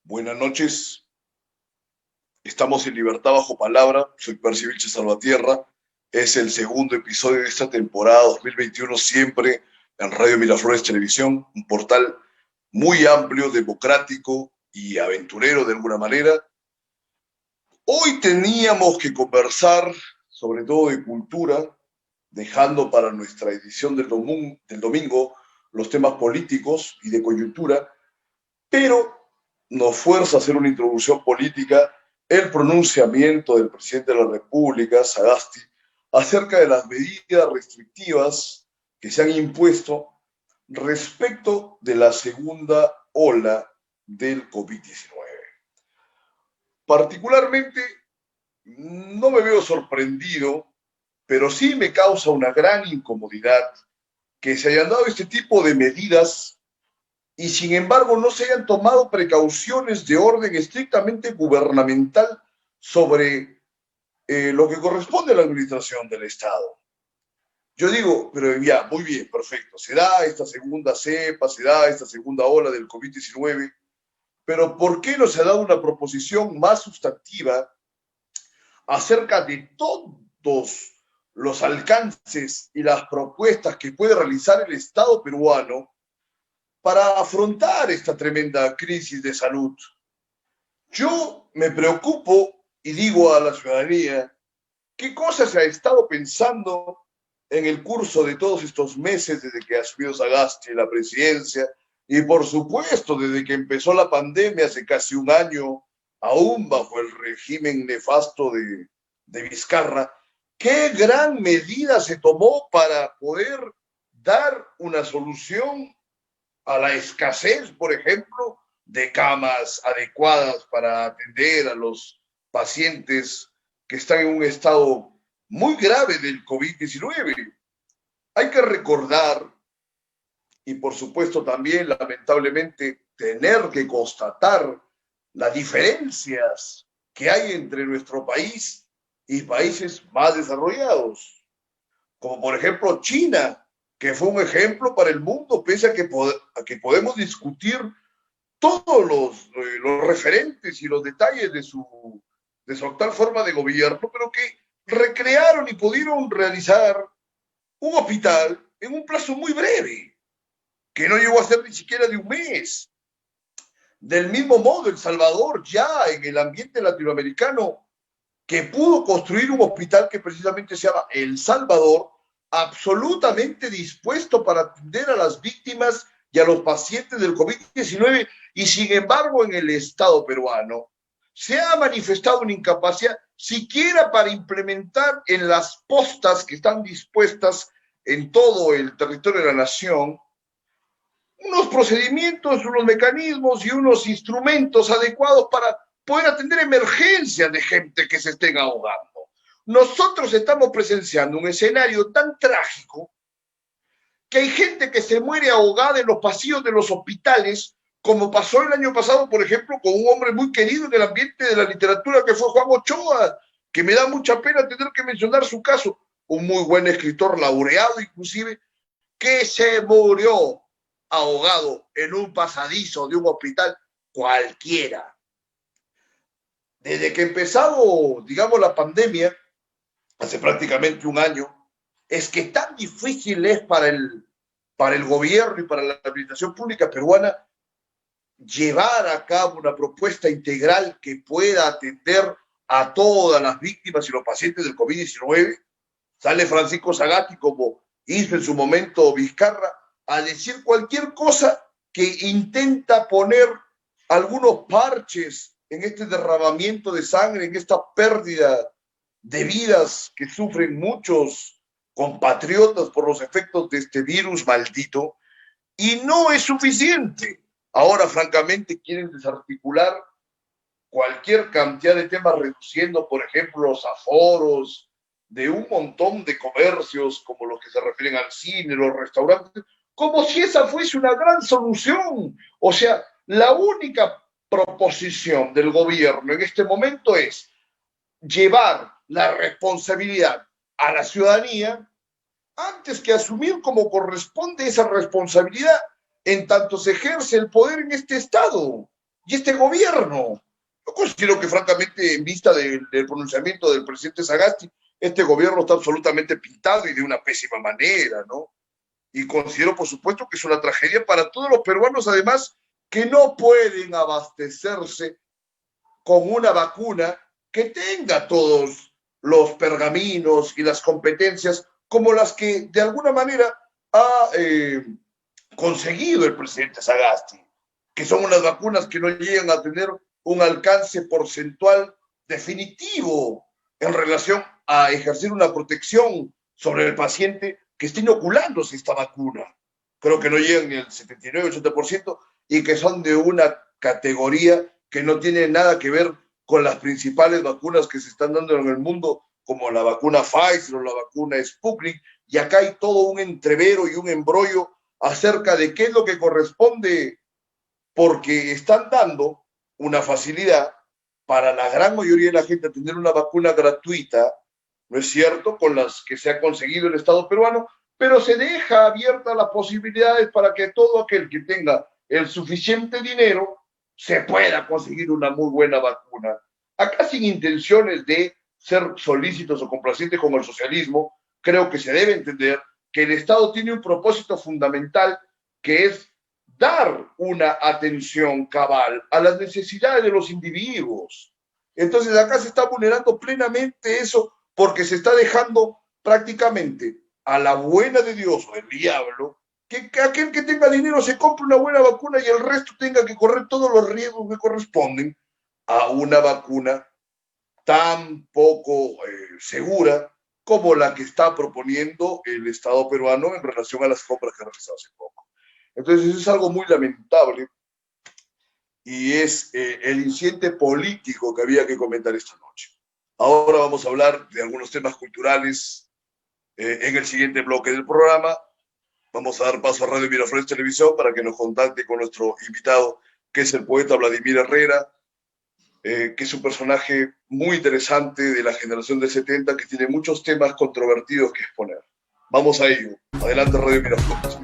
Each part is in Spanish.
Buenas noches, estamos en Libertad Bajo Palabra, soy Percy Vilches Salvatierra, es el segundo episodio de esta temporada 2021, siempre en Radio Miraflores Televisión, un portal muy amplio, democrático y aventurero de alguna manera. Hoy teníamos que conversar sobre todo de cultura, dejando para nuestra edición del domingo los temas políticos y de coyuntura, pero nos fuerza a hacer una introducción política el pronunciamiento del presidente de la República, Sagasti, acerca de las medidas restrictivas que se han impuesto respecto de la segunda ola del COVID-19. Particularmente, no me veo sorprendido, pero sí me causa una gran incomodidad que se hayan dado este tipo de medidas y sin embargo no se hayan tomado precauciones de orden estrictamente gubernamental sobre lo que corresponde a la administración del Estado. Yo digo, pero ya, muy bien, perfecto, se da esta segunda cepa, se da esta segunda ola del COVID-19, pero ¿por qué no se ha dado una proposición más sustantiva acerca de todos los alcances y las propuestas que puede realizar el Estado peruano para afrontar esta tremenda crisis de salud? Yo me preocupo y digo a la ciudadanía qué cosas se ha estado pensando en el curso de todos estos meses desde que asumió Sagasti la presidencia y por supuesto desde que empezó la pandemia hace casi un año, aún bajo el régimen nefasto de Vizcarra. ¿Qué gran medida se tomó para poder dar una solución a la escasez, por ejemplo, de camas adecuadas para atender a los pacientes que están en un estado muy grave del COVID-19? Hay que recordar, y por supuesto también lamentablemente tener que constatar las diferencias que hay entre nuestro país y países más desarrollados, como por ejemplo China, que fue un ejemplo para el mundo, pese a que podemos discutir todos los referentes y los detalles de su actual forma de gobierno, pero que recrearon y pudieron realizar un hospital en un plazo muy breve, que no llegó a ser ni siquiera de un mes. Del mismo modo, El Salvador, ya en el ambiente latinoamericano, que pudo construir un hospital que precisamente se llama El Salvador, absolutamente dispuesto para atender a las víctimas y a los pacientes del COVID-19, y sin embargo en el Estado peruano se ha manifestado una incapacidad siquiera para implementar en las postas que están dispuestas en todo el territorio de la nación unos procedimientos, unos mecanismos y unos instrumentos adecuados para poder atender emergencias de gente que se estén ahogando. Nosotros estamos presenciando un escenario tan trágico que hay gente que se muere ahogada en los pasillos de los hospitales, como pasó el año pasado, por ejemplo, con un hombre muy querido en el ambiente de la literatura que fue Juan Ochoa, que me da mucha pena tener que mencionar su caso, un muy buen escritor, laureado inclusive, que se murió ahogado en un pasadizo de un hospital cualquiera. Desde que empezó, digamos, la pandemia, hace prácticamente un año, es que tan difícil es para el gobierno y para la administración pública peruana llevar a cabo una propuesta integral que pueda atender a todas las víctimas y los pacientes del COVID-19. Sale Francisco Sagasti, como hizo en su momento Vizcarra, a decir cualquier cosa que intenta poner algunos parches en este derramamiento de sangre, en esta pérdida de vidas que sufren muchos compatriotas por los efectos de este virus maldito, y no es suficiente. Ahora, francamente, quieren desarticular cualquier cantidad de temas, reduciendo, por ejemplo, los aforos de un montón de comercios, como los que se refieren al cine, los restaurantes, como si esa fuese una gran solución. O sea, la única proposición del gobierno en este momento es llevar la responsabilidad a la ciudadanía antes que asumir como corresponde esa responsabilidad en tanto se ejerce el poder en este Estado. y este gobierno. Yo considero que, francamente, en vista del pronunciamiento del presidente Sagasti, este gobierno está absolutamente pintado y de una pésima manera, ¿no? Y considero, por supuesto, que es una tragedia para todos los peruanos, además, que no pueden abastecerse con una vacuna que tenga todos los pergaminos y las competencias como las que de alguna manera ha conseguido el presidente Sagasti, que son unas vacunas que no llegan a tener un alcance porcentual definitivo en relación a ejercer una protección sobre el paciente que esté inoculándose esta vacuna. Creo que no llegan ni al 79-80% y que son de una categoría que no tiene nada que ver con las principales vacunas que se están dando en el mundo, como la vacuna Pfizer o la vacuna Sputnik, y acá hay todo un entrevero y un embrollo acerca de qué es lo que corresponde, porque están dando una facilidad para la gran mayoría de la gente a tener una vacuna gratuita, ¿no es cierto?, con las que se ha conseguido el Estado peruano, pero se deja abiertas las posibilidades para que todo aquel que tenga el suficiente dinero se pueda conseguir una muy buena vacuna. Acá, sin intenciones de ser solícitos o complacientes con el socialismo, creo que se debe entender que el Estado tiene un propósito fundamental, que es dar una atención cabal a las necesidades de los individuos. Entonces acá se está vulnerando plenamente eso, porque se está dejando prácticamente a la buena de Dios o el diablo, que aquel que tenga dinero se compre una buena vacuna y el resto tenga que correr todos los riesgos que corresponden a una vacuna tan poco segura como la que está proponiendo el Estado peruano en relación a las compras que ha realizado hace poco. Entonces eso es algo muy lamentable y es el incidente político que había que comentar esta noche. Ahora vamos a hablar de algunos temas culturales en el siguiente bloque del programa. Vamos a dar paso a Radio Miraflores Televisión para que nos contacte con nuestro invitado, que es el poeta Vladimir Herrera, que es un personaje muy interesante de la generación del 70, que tiene muchos temas controvertidos que exponer. Vamos a ello. Adelante, Radio Miraflores.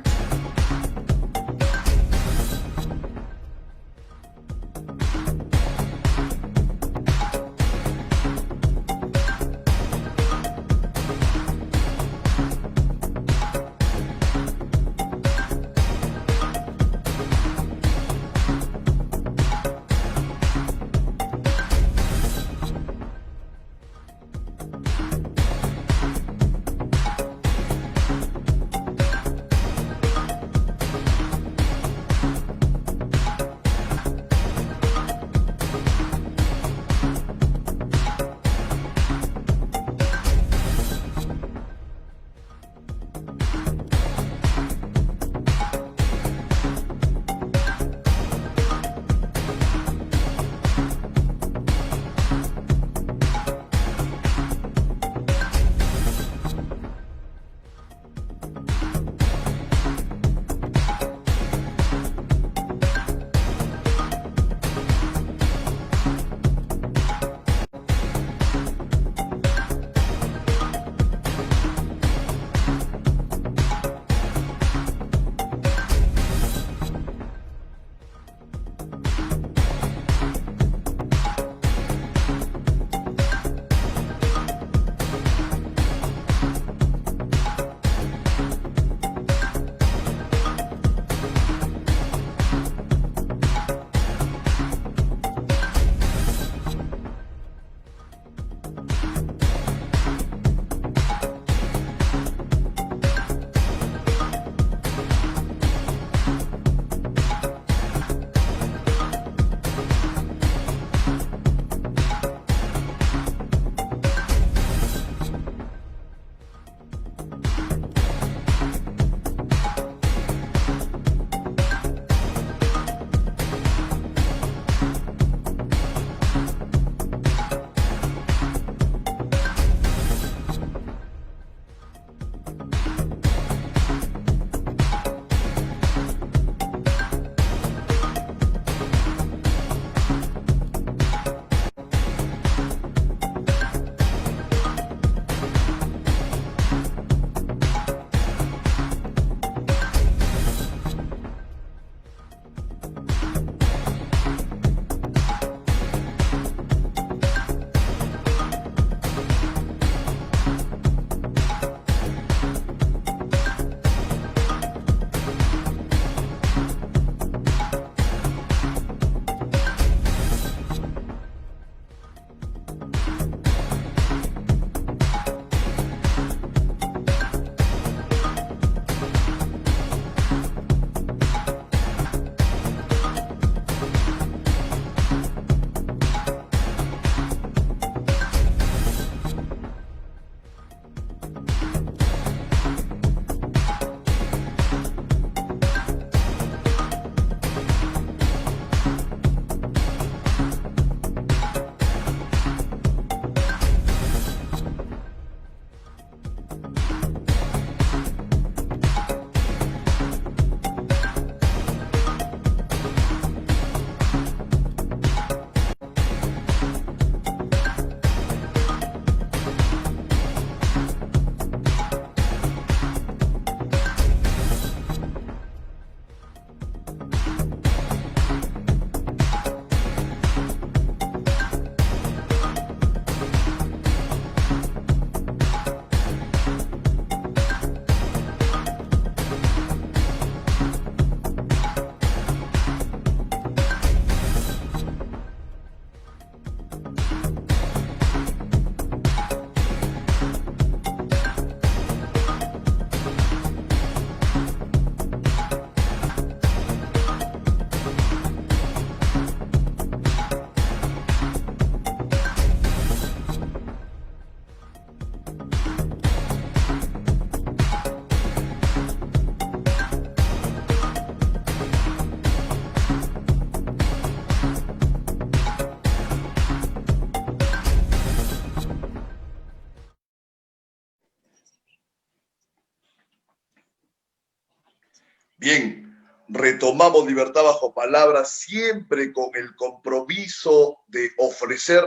Bien, retomamos Libertad bajo palabra siempre con el compromiso de ofrecer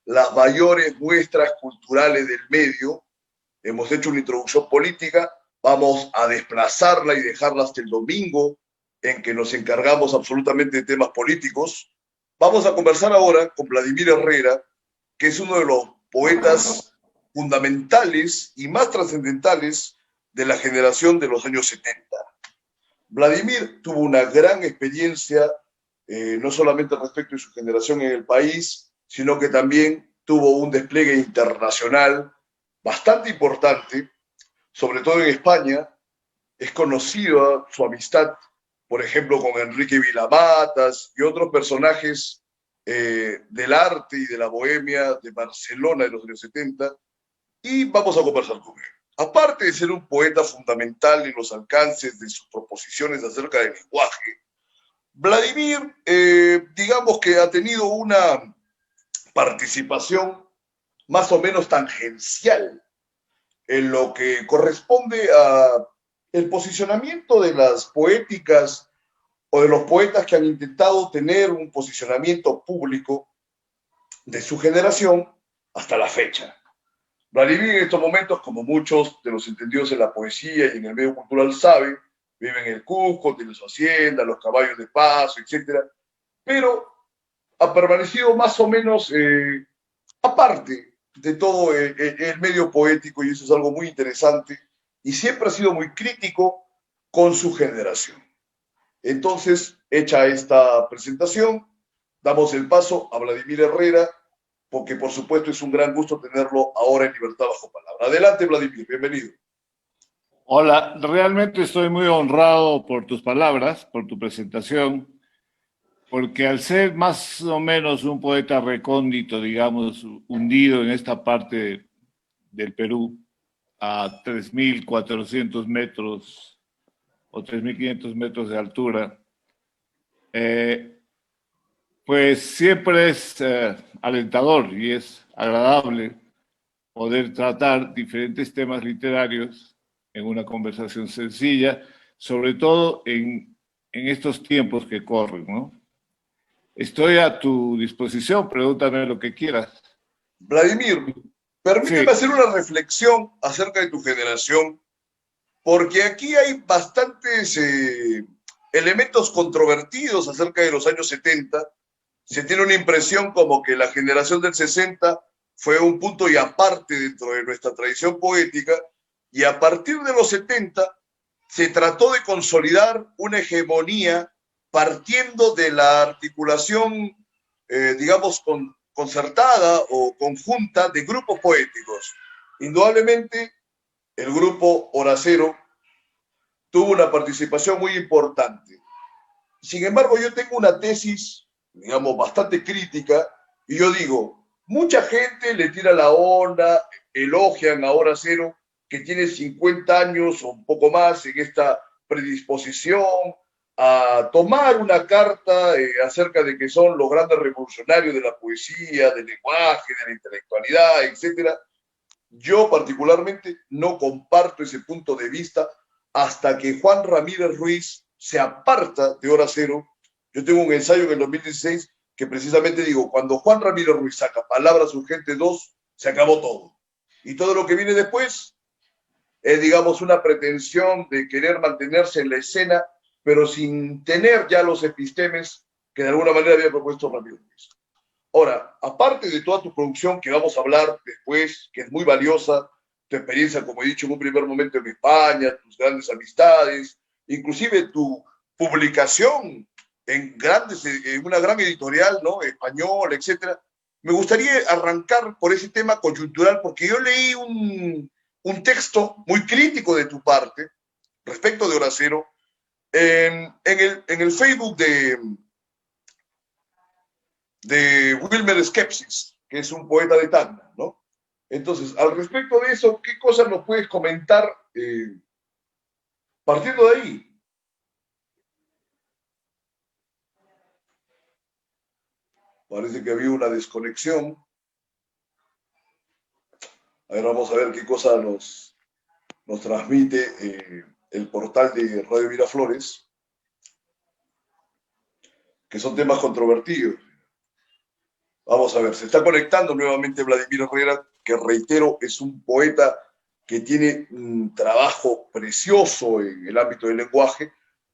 las mayores muestras culturales del medio. Hemos hecho una introducción política, vamos a desplazarla y dejarla hasta el domingo, en que nos encargamos absolutamente de temas políticos. Vamos a conversar ahora con Vladimir Herrera, que es uno de los poetas fundamentales y más trascendentales de la generación de los años 70. Vladimir tuvo una gran experiencia, no solamente respecto de su generación en el país, sino que también tuvo un despliegue internacional bastante importante, sobre todo en España. Es conocida su amistad, por ejemplo, con Enrique Vilamatas y otros personajes del arte y de la bohemia de Barcelona de los años 70, y vamos a conversar con él. Aparte de ser un poeta fundamental en los alcances de sus proposiciones acerca del lenguaje, Vladimir, digamos que ha tenido una participación más o menos tangencial en lo que corresponde a el posicionamiento de las poéticas o de los poetas que han intentado tener un posicionamiento público de su generación hasta la fecha. Vladimir en estos momentos, como muchos de los entendidos en la poesía y en el medio cultural saben, vive en el Cusco, tiene su hacienda, los caballos de paso, etcétera, pero ha permanecido más o menos aparte de todo el medio poético, y eso es algo muy interesante, y siempre ha sido muy crítico con su generación. Entonces, hecha esta presentación, damos el paso a Vladimir Herrera, porque por supuesto es un gran gusto tenerlo ahora en Libertad bajo palabra. Adelante, Vladimir, bienvenido. Hola, realmente estoy muy honrado por tus palabras, por tu presentación, porque al ser más o menos un poeta recóndito, digamos, hundido en esta parte del Perú, a 3.400 metros o 3.500 metros de altura, eh, pues siempre es alentador y es agradable poder tratar diferentes temas literarios en una conversación sencilla, sobre todo en estos tiempos que corren, ¿no? Estoy a tu disposición, pregúntame lo que quieras. Vladimir, permíteme Sí, hacer una reflexión acerca de tu generación, porque aquí hay bastantes elementos controvertidos acerca de los años 70. Se tiene una impresión como que la generación del 60 fue un punto y aparte dentro de nuestra tradición poética, y a partir de los 70 se trató de consolidar una hegemonía partiendo de la articulación, digamos, concertada o conjunta de grupos poéticos. Indudablemente, el grupo Horacero tuvo una participación muy importante. Sin embargo, yo tengo una tesis, digamos, bastante crítica, y yo digo, mucha gente le tira la onda, elogian a Horacero, que tiene 50 años o un poco más en esta predisposición a tomar una carta acerca de que son los grandes revolucionarios de la poesía, del lenguaje, de la intelectualidad, etcétera. Yo particularmente no comparto ese punto de vista hasta que Juan Ramírez Ruiz se aparta de Hora Cero. Yo tengo un ensayo en el 2016 que precisamente digo, cuando Juan Ramírez Ruiz saca Palabras Urgentes 2, se acabó todo. Y todo lo que viene después es, digamos, una pretensión de querer mantenerse en la escena, pero sin tener ya los epistemes que de alguna manera había propuesto Ramírez Ruiz. Ahora, aparte de toda tu producción que vamos a hablar después, que es muy valiosa, tu experiencia, como he dicho, en un primer momento en España, tus grandes amistades, inclusive tu publicación en una gran editorial, ¿no? Española, etcétera. Me gustaría arrancar por ese tema coyuntural, porque yo leí un texto muy crítico de tu parte respecto de Horacero en el Facebook de Wilmer Skepsis, que es un poeta de Tacna, ¿no? Entonces, al respecto de eso, ¿qué cosas nos puedes comentar partiendo de ahí? Parece que había una desconexión. A ver, vamos a ver qué cosa nos transmite el portal de Radio Miraflores, que son temas controvertidos. Vamos a ver, se está conectando nuevamente Vladimir Herrera, que reitero, es un poeta que tiene un trabajo precioso en el ámbito del lenguaje,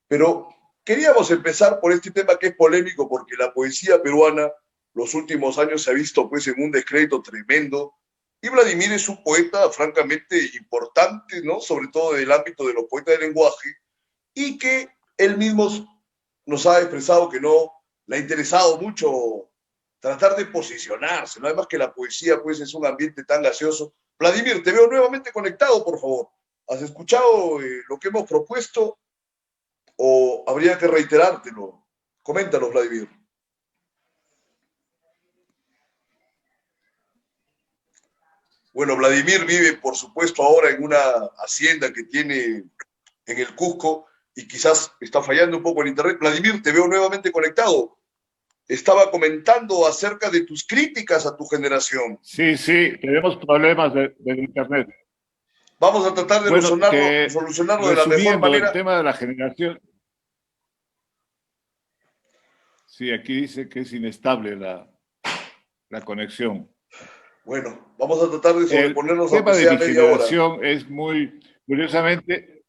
pero queríamos empezar por este tema que es polémico, porque la poesía peruana los últimos años se ha visto pues en un descrédito tremendo, y Vladimir es un poeta francamente importante, ¿no? Sobre todo en el ámbito de los poetas de lenguaje, y que él mismo nos ha expresado que no le ha interesado mucho tratar de posicionarse, ¿no? Además que la poesía pues es un ambiente tan gaseoso. Vladimir, te veo nuevamente conectado, por favor. ¿Has escuchado lo que hemos propuesto o habría que reiterártelo? Coméntanos, Vladimir. Bueno, Vladimir vive, por supuesto, ahora en una hacienda que tiene en el Cusco y quizás está fallando un poco el internet. Vladimir, te veo nuevamente conectado. Estaba comentando acerca de tus críticas a tu generación. Sí, sí, tenemos problemas del internet. Vamos a tratar de Bueno, solucionarlo de la mejor manera. El tema de la generación. Sí, aquí dice que es inestable la conexión. Bueno, vamos a tratar de sobreponernos aunque sea media hora. El tema de mi generación es muy, curiosamente,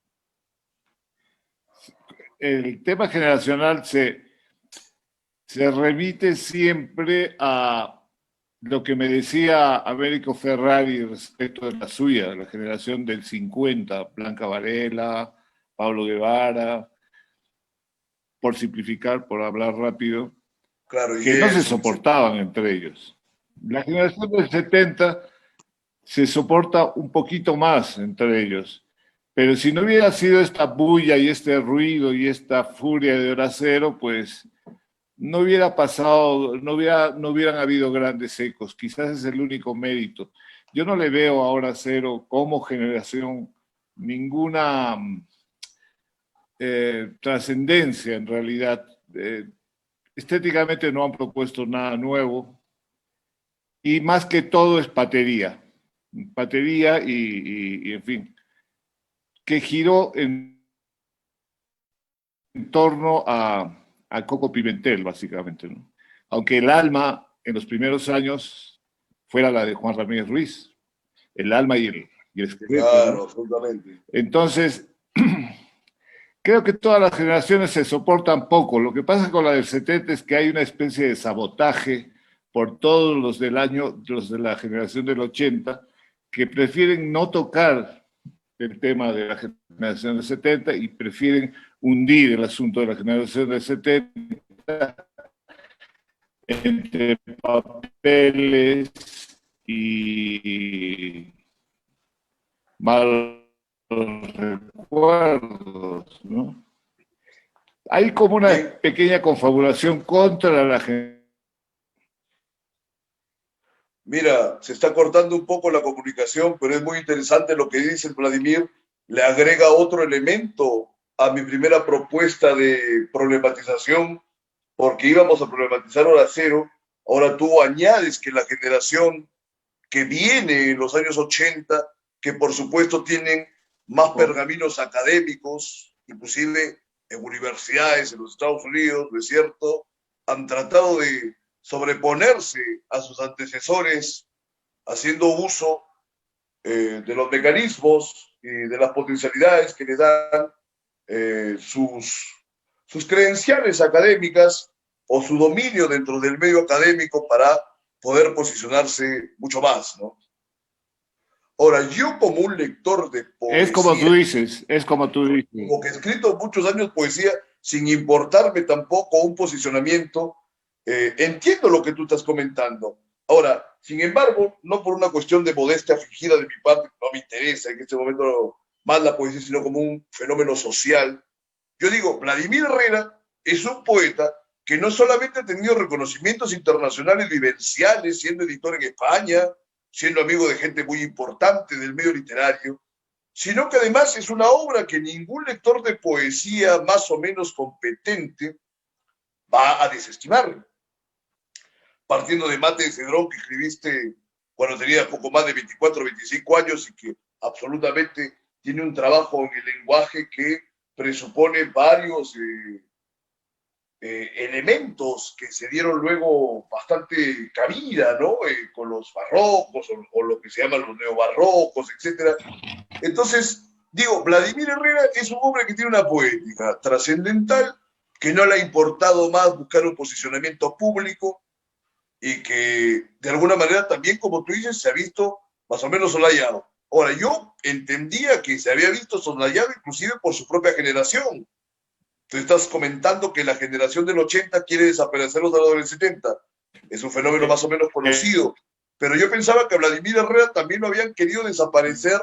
el tema generacional se remite siempre a lo que me decía Américo Ferrari respecto de la suya, la generación del 50, Blanca Varela, Pablo Guevara, por simplificar, por hablar rápido, claro, que no se soportaban entre ellos. La generación del 70 se soporta un poquito más entre ellos, pero si no hubiera sido esta bulla y este ruido y esta furia de Hora Cero, pues no hubiera pasado, no hubieran habido grandes ecos. Quizás es el único mérito. Yo no le veo a Hora Cero como generación ninguna trascendencia en realidad. Estéticamente no han propuesto nada nuevo y más que todo es patería y en fin, que giró en torno a Coco Pimentel, básicamente, ¿no? Aunque el alma en los primeros años fuera la de Juan Ramírez Ruiz, el alma y el esqueleto. Claro, ¿no? Absolutamente. Entonces, creo que todas las generaciones se soportan poco. Lo que pasa con la del 70 es que hay una especie de sabotaje por todos los del año, los de la generación del 80, que prefieren no tocar el tema de la generación del 70 y prefieren hundir el asunto de la generación del 70 entre papeles y malos recuerdos, ¿no? Hay como una pequeña confabulación contra la gente. Mira, se está cortando un poco la comunicación, pero es muy interesante lo que dice Vladimir. Le agrega otro elemento a mi primera propuesta de problematización, porque íbamos a problematizar Hora Cero. Ahora tú añades que la generación que viene en los años 80, que por supuesto tienen más pergaminos académicos, inclusive en universidades en los Estados Unidos, ¿no es cierto?, han tratado de sobreponerse a sus antecesores, haciendo uso de los mecanismos y de las potencialidades que les dan sus credenciales académicas o su dominio dentro del medio académico para poder posicionarse mucho más, ¿no? Ahora, yo como un lector de poesía... Es como tú dices. Como que he escrito muchos años poesía sin importarme tampoco un posicionamiento, entiendo lo que tú estás comentando. Ahora, sin embargo, no por una cuestión de modestia fingida de mi parte, no me interesa en este momento más la poesía, sino como un fenómeno social. Yo digo, Vladimir Herrera es un poeta que no solamente ha tenido reconocimientos internacionales vivenciales, siendo editor en España, siendo amigo de gente muy importante del medio literario, sino que además es una obra que ningún lector de poesía más o menos competente va a desestimar. Partiendo de Mate de Cedrón, que escribiste cuando tenías poco más de 24 o 25 años y que absolutamente tiene un trabajo en el lenguaje que presupone varios elementos que se dieron luego bastante cabida, ¿no? Con los barrocos o lo que se llaman los neobarrocos, etcétera. Entonces, digo, Vladimir Herrera es un hombre que tiene una poética trascendental, que no le ha importado más buscar un posicionamiento público y que de alguna manera también, como tú dices, se ha visto más o menos soslayado. Ahora, yo entendía que se había visto soslayado inclusive por su propia generación. Tú estás comentando que la generación del 80 quiere desaparecer los de los 70. Es un fenómeno más o menos conocido. Pero yo pensaba que a Vladimir Herrera también lo habían querido desaparecer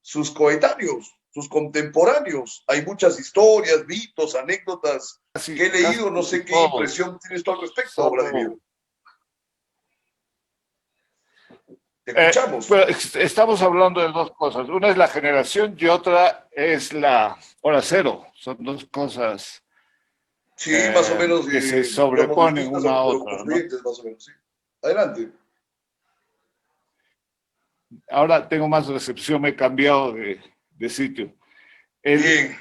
sus coetáneos, sus contemporáneos. Hay muchas historias, mitos, anécdotas que he leído, no sé qué impresión tienes tú al respecto, Vladimir. Te escuchamos. Estamos hablando de dos cosas. Una es la generación y otra es la hora cero. Son dos cosas sí, más o menos, que se sobreponen una a otra, ¿no? Más o menos, sí. Adelante. Ahora tengo más recepción, me he cambiado de sitio. Bien.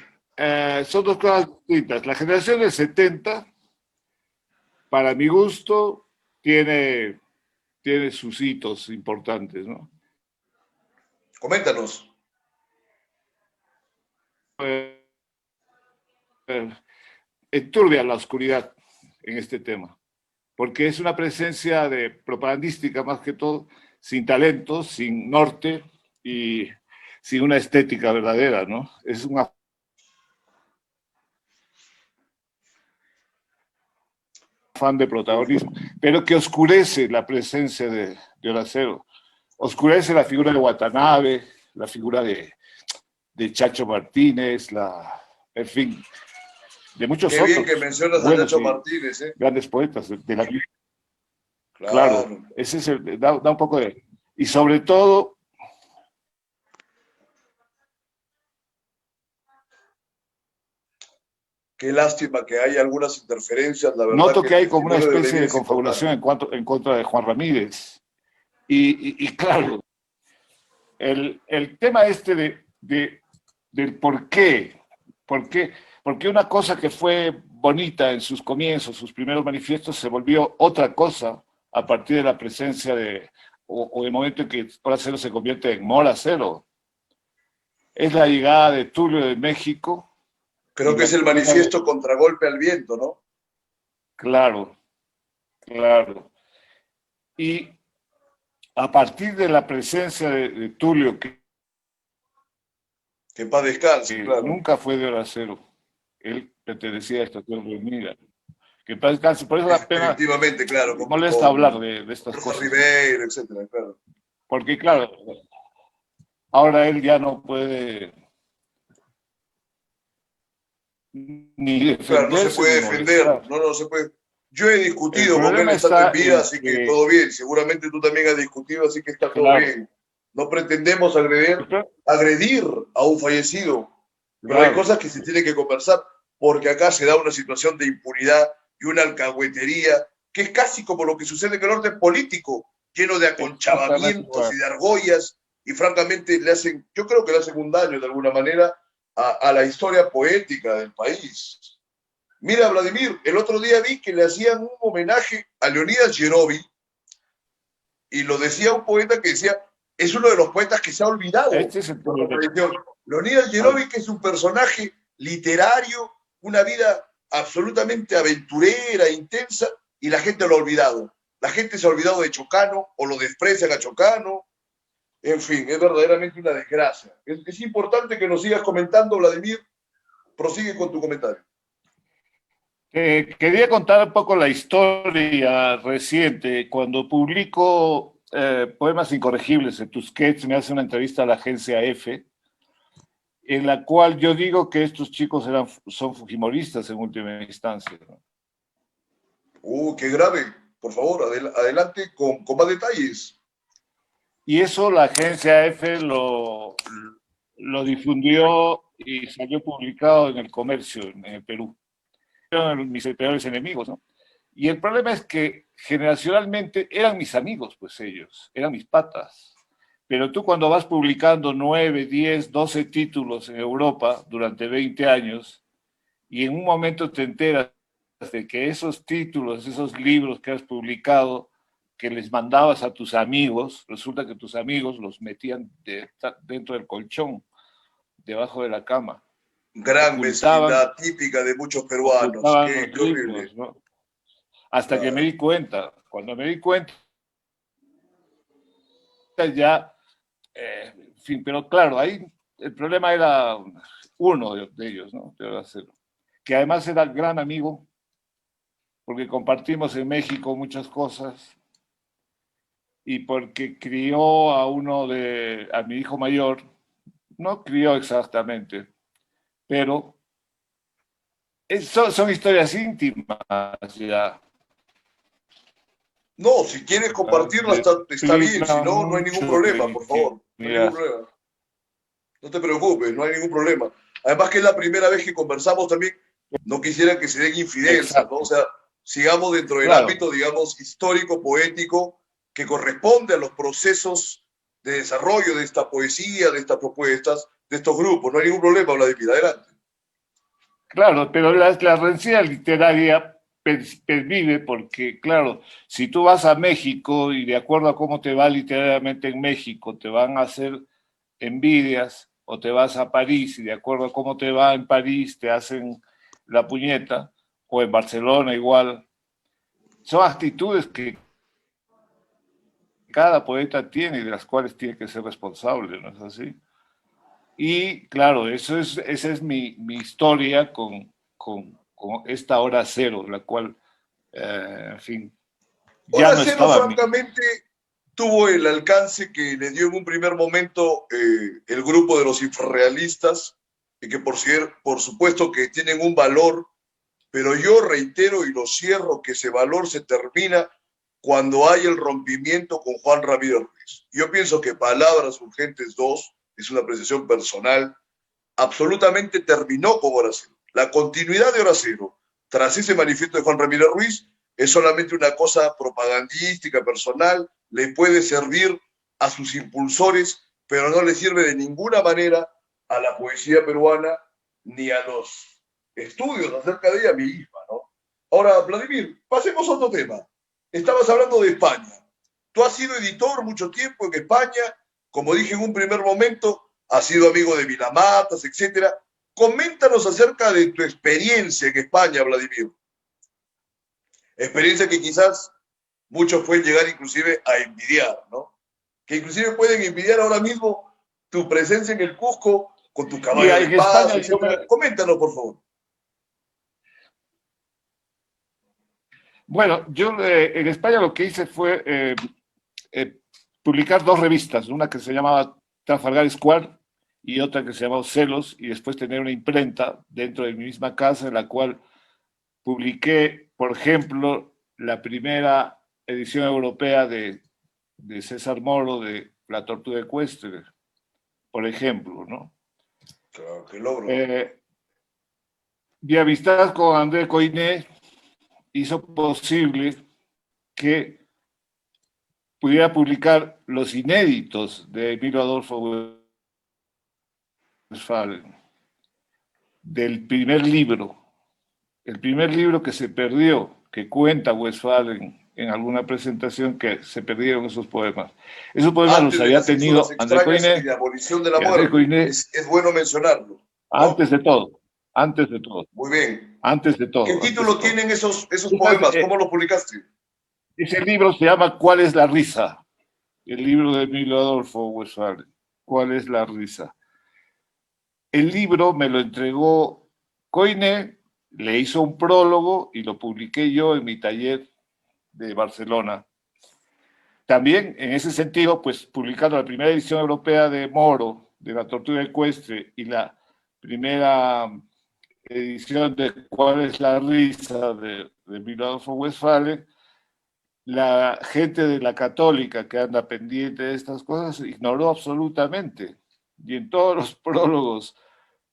Son dos cosas distintas. La generación del 70, para mi gusto, tiene sus hitos importantes, ¿no? Coméntanos. Enturbia la oscuridad en este tema, porque es una presencia de propagandística más que todo, sin talento, sin norte y sin una estética verdadera, ¿no? Es un afán de protagonismo, pero que oscurece la presencia de Hora Cero. Oscurece la figura de Watanabe, la figura de Chacho Martínez, en fin, de muchos Qué otros. Qué bien que mencionas a Chacho Martínez, ¿eh? Grandes poetas de la vida. Claro. Ese es da un poco de... Y sobre todo... Qué lástima que hay algunas interferencias, la verdad. Noto que hay como una especie de confabulación en contra de Juan Ramírez. Y claro, el tema este del por qué una cosa que fue bonita en sus comienzos, sus primeros manifiestos, se volvió otra cosa a partir de la presencia o el momento en que Hora Cero se convierte en Mora Cero. Es la llegada de Tulio de México. Creo que es el manifiesto Contragolpe al Viento, ¿no? Claro, claro. Y a partir de la presencia de Tulio, que en paz descanse, claro. Nunca fue de Hora Cero. Él pertenecía a Estación Reunida. Que en paz descanse. Por eso la pena. Efectivamente, claro. Molesta hablar de estas cosas. Ribeiro, etcétera, claro. Porque, claro, ahora él ya no puede ni defenderse. Claro, no se puede defender. No se puede. Yo he discutido con él estando en vida, así que todo bien. Seguramente tú también has discutido, así que está todo bien. No pretendemos agredir a un fallecido, pero hay cosas que se tienen que conversar, porque acá se da una situación de impunidad y una alcahuetería que es casi como lo que sucede en el orden político, lleno de aconchabamientos y de argollas, y francamente yo creo que le hacen un daño de alguna manera a la historia poética del país. Mira, Vladimir, el otro día vi que le hacían un homenaje a Leonidas Yerovi, y lo decía un poeta que decía, es uno de los poetas que se ha olvidado. Leonidas Yerovi, que es un personaje literario, una vida absolutamente aventurera, intensa, y la gente lo ha olvidado. La gente se ha olvidado de Chocano, o lo desprecian a Chocano. En fin, es verdaderamente una desgracia. Es importante que nos sigas comentando, Vladimir. Prosigue con tu comentario. Quería contar un poco la historia reciente. Cuando publico Poemas Incorregibles en Tusquets, me hace una entrevista a la agencia EFE, en la cual yo digo que estos chicos son fujimoristas en última instancia. Qué grave. Por favor, adelante con más detalles. Y eso la agencia EFE lo difundió y salió publicado en El Comercio, en el Perú. Eran mis peores enemigos, ¿no? Y el problema es que generacionalmente eran mis amigos, pues ellos, eran mis patas. Pero tú cuando vas publicando 9, 10, 12 títulos en Europa durante 20 años y en un momento te enteras de que esos títulos, esos libros que has publicado, que les mandabas a tus amigos, resulta que tus amigos los metían dentro del colchón, debajo de la cama. Gran Ocultaban, mezquindad típica de muchos peruanos. ocultaban Qué, los qué horrible. libros, ¿no? Hasta que me Claro. di cuenta. Cuando me di cuenta ya, en fin, pero claro, ahí el problema era uno de ellos, ¿no? Que además era gran amigo, porque compartimos en México muchas cosas y porque crió a mi hijo mayor, no crió exactamente, pero son historias íntimas ya. No, si quieres compartirla Me está bien, si explica no, no hay ningún mucho la problema, por favor. No hay ningún intimidad. problema. No te preocupes, no hay ningún problema. Además que es la primera vez que conversamos también, no quisiera que se den infidencias, ¿no? O Exacto, sea, sigamos dentro del claro. ámbito, digamos, histórico, poético, que corresponde a los procesos de desarrollo de esta poesía, de estas propuestas, de estos grupos. No hay ningún problema, Vladimir, adelante. Claro, pero la rencilla literaria pervive porque, claro, si tú vas a México y de acuerdo a cómo te va literariamente en México, te van a hacer envidias, o te vas a París y de acuerdo a cómo te va en París te hacen la puñeta, o en Barcelona igual. Son actitudes que cada poeta tiene y de las cuales tiene que ser responsable, ¿no es así? Y claro, esa es mi historia con esta hora cero, la cual, en fin, ya Hora no Cero, estaba mi... francamente, tuvo el alcance que le dio en un primer momento el grupo de los infrarrealistas, y que por supuesto que tienen un valor, pero yo reitero y lo cierro que ese valor se termina cuando hay el rompimiento con Juan Ramírez Ruiz. Yo pienso que Palabras Urgentes 2 es una apreciación personal, absolutamente terminó con Hora Cero. La continuidad de Hora Cero, tras ese manifiesto de Juan Ramírez Ruiz, es solamente una cosa propagandística, personal, le puede servir a sus impulsores, pero no le sirve de ninguna manera a la poesía peruana ni a los estudios acerca de ella misma, ¿no? Ahora, Vladimir, pasemos a otro tema. Estabas hablando de España. Tú has sido editor mucho tiempo en España, como dije en un primer momento, has sido amigo de Vilamatas, etcétera. Coméntanos acerca de tu experiencia en España, Vladimir. Experiencia que quizás muchos pueden llegar inclusive a envidiar, ¿no? Que inclusive pueden envidiar ahora mismo tu presencia en el Cusco con tu Y caballo de en España paz, etcétera. Coméntanos, por favor. bueno, yo en España lo que hice fue eh, publicar dos revistas, una que se llamaba Trafalgar Square y otra que se llamaba Celos, y después tener una imprenta dentro de mi misma casa en la cual publiqué, por ejemplo, la primera edición europea de César Moro de La Tortuga Ecuestre, por ejemplo, ¿no? Claro, qué logro. Eh, mi amistad con André Coiné hizo posible que pudiera publicar los inéditos de Emilio Adolfo Westphalen, del primer libro, el primer libro que se perdió, que cuenta Westphalen en alguna presentación que se perdieron esos poemas. Esos poemas los Antes de había las ínsulas tenido André extrañas y Coiné, de abolición de la y André muerte. Coiné, Es bueno mencionarlo, ¿no? antes de todo, antes de todo, Muy bien. antes de ¿Qué todo, antes de título todo. tienen esos Entonces, poemas? ¿Cómo los publicaste? ese libro se llama ¿Cuál es la risa? El libro de Emilio Adolfo Westphalen. ¿Cuál es la risa? El libro me lo entregó Coine, le hizo un prólogo y lo publiqué yo en mi taller de Barcelona. También, en ese sentido, pues publicando la primera edición europea de Moro, de La Tortuga Ecuestre, y la primera edición de ¿Cuál es la risa? De Emilio Adolfo Westphalen, la gente de la Católica que anda pendiente de estas cosas ignoró absolutamente. Y en todos los prólogos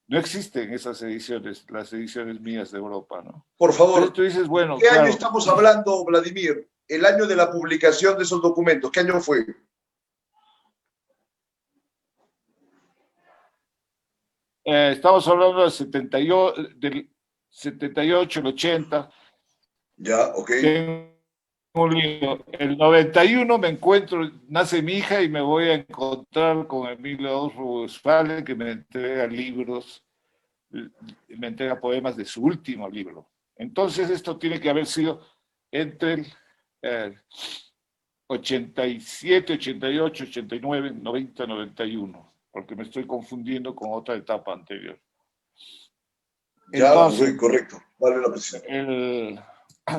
no existen esas ediciones, las ediciones mías de Europa, ¿no? Por Entonces favor, tú dices, bueno, ¿qué año claro, estamos hablando, Vladimir? El año de la publicación de esos documentos. ¿Qué año fue? Estamos hablando del 78, el 80. Ya, ok. Tengo un libro. El 91 me encuentro, nace mi hija y me voy a encontrar con Emilio Westphalen, que me entrega libros, me entrega poemas de su último libro. Entonces esto tiene que haber sido entre el 87, 88, 89, 90, 91, porque me estoy confundiendo con otra etapa anterior. Ya, Entonces, correcto. Vale la precisión.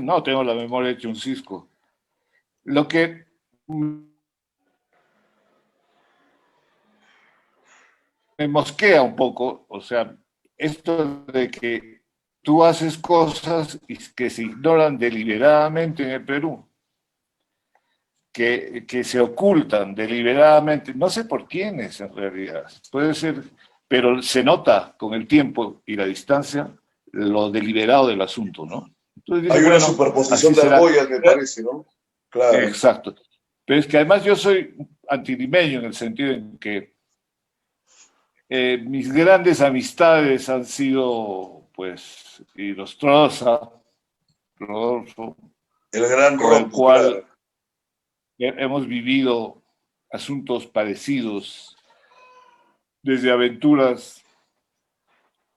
no tengo la memoria hecha un cisco. Lo que me mosquea un poco, o sea, esto de que tú haces cosas que se ignoran deliberadamente en el Perú, que se ocultan deliberadamente, no sé por quiénes en realidad, puede ser, pero se nota con el tiempo y la distancia lo deliberado del asunto, ¿no? Entonces dice, Hay una bueno, superposición así de será. argollas, me parece, ¿no? Claro. Exacto. Pero es que además yo soy antilimeño en el sentido en que mis grandes amistades han sido, pues, Inostroza, Rodolfo, El gran con el Rocco, cual claro. hemos vivido asuntos parecidos, desde aventuras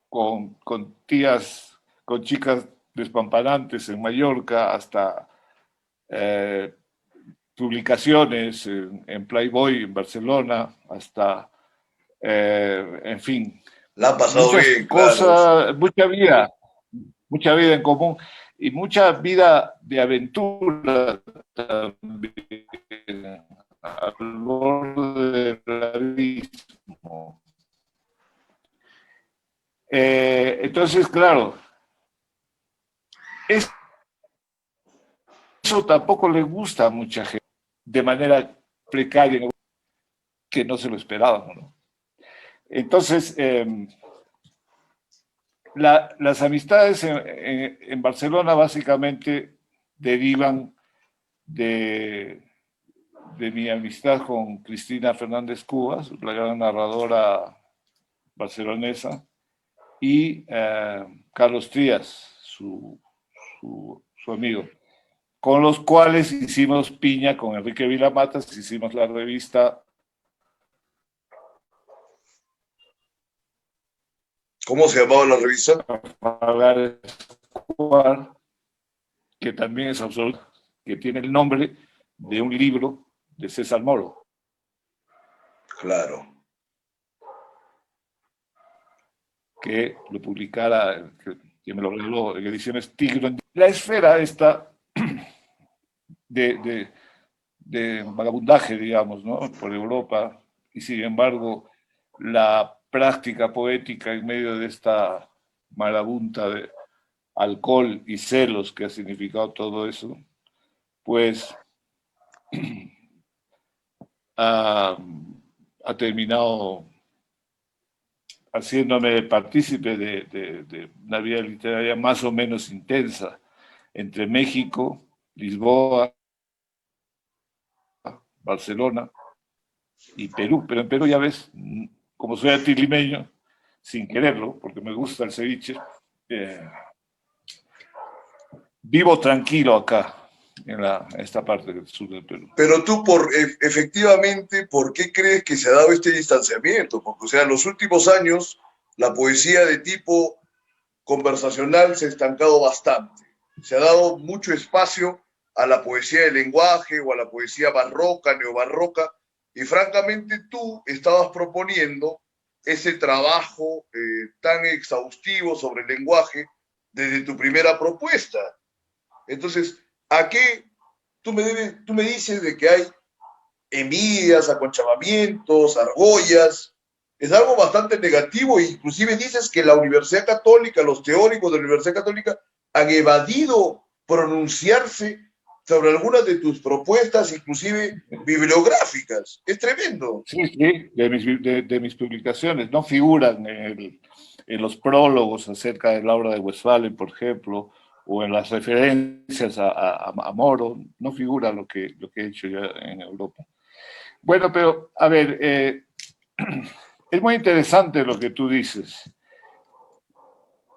con tías, con chicas despampanantes en Mallorca, hasta eh, publicaciones en Playboy en Barcelona, hasta, en fin, La han pasado muchas bien, claro. cosas, mucha vida en común y mucha vida de aventura también, al borde del abismo. Entonces, claro, eso tampoco le gusta a mucha gente de manera precaria, que no se lo esperaban, ¿no? Entonces, las amistades en Barcelona básicamente derivan de, de mi amistad con Cristina Fernández Cubas, la gran narradora barcelonesa, y Carlos Trías, su amigo, con los cuales hicimos piña con Enrique Vilamatas, hicimos la revista ¿Cómo se llamaba la revista? Trafalgar Square, que también es absurdo, que tiene el nombre de un libro de César Moro, Claro. que lo publicara, que me lo regaló en ediciones Tigro. La esfera esta de, de, de vagabundaje, digamos, ¿no? Por Europa, y sin embargo, la práctica poética en medio de esta marabunta de alcohol y celos que ha significado todo eso, pues ha, ha terminado haciéndome partícipe de una vida literaria más o menos intensa entre México, Lisboa, Barcelona y Perú. Pero en Perú, ya ves, como soy antilimeño, sin quererlo, porque me gusta el ceviche, eh, vivo tranquilo acá, en esta parte del sur del Perú. Pero tú, efectivamente, ¿por qué crees que se ha dado este distanciamiento? Porque, o sea, en los últimos años, la poesía de tipo conversacional se ha estancado bastante. Se ha dado mucho espacio a la poesía de lenguaje o a la poesía barroca, neobarroca, y francamente tú estabas proponiendo ese trabajo tan exhaustivo sobre el lenguaje desde tu primera propuesta. Entonces, ¿a qué tú me dices de que hay envidias, aconchabamientos, argollas? Es algo bastante negativo e inclusive dices que la Universidad Católica, los teóricos de la Universidad Católica han evadido pronunciarse sobre algunas de tus propuestas, inclusive bibliográficas. Es tremendo. Sí, sí, de mis publicaciones. No figuran en los prólogos acerca de la obra de Westphalen, por ejemplo, o en las referencias a Moro. No figura lo que he hecho ya en Europa. Bueno, pero a ver, es muy interesante lo que tú dices.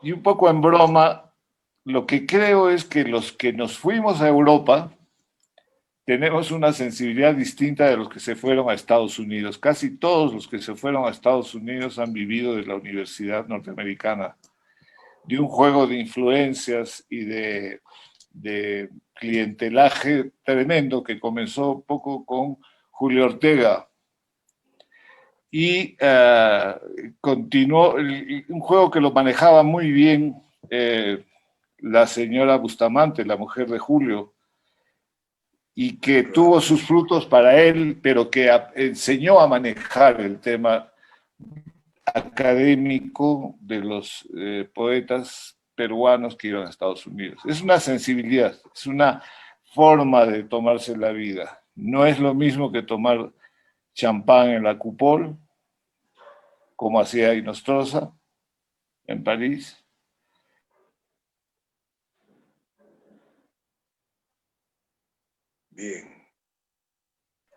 Y un poco en broma, lo que creo es que los que nos fuimos a Europa tenemos una sensibilidad distinta de los que se fueron a Estados Unidos. Casi todos los que se fueron a Estados Unidos han vivido de la universidad norteamericana, de un juego de influencias y de clientelaje tremendo que comenzó un poco con Julio Ortega y continuó un juego que lo manejaba muy bien la señora Bustamante, la mujer de Julio, y que tuvo sus frutos para él, pero que enseñó a manejar el tema académico de los poetas peruanos que iban a Estados Unidos. Es una sensibilidad, es una forma de tomarse la vida. No es lo mismo que tomar champán en la Coupole, como hacía Inostroza en París. Bien.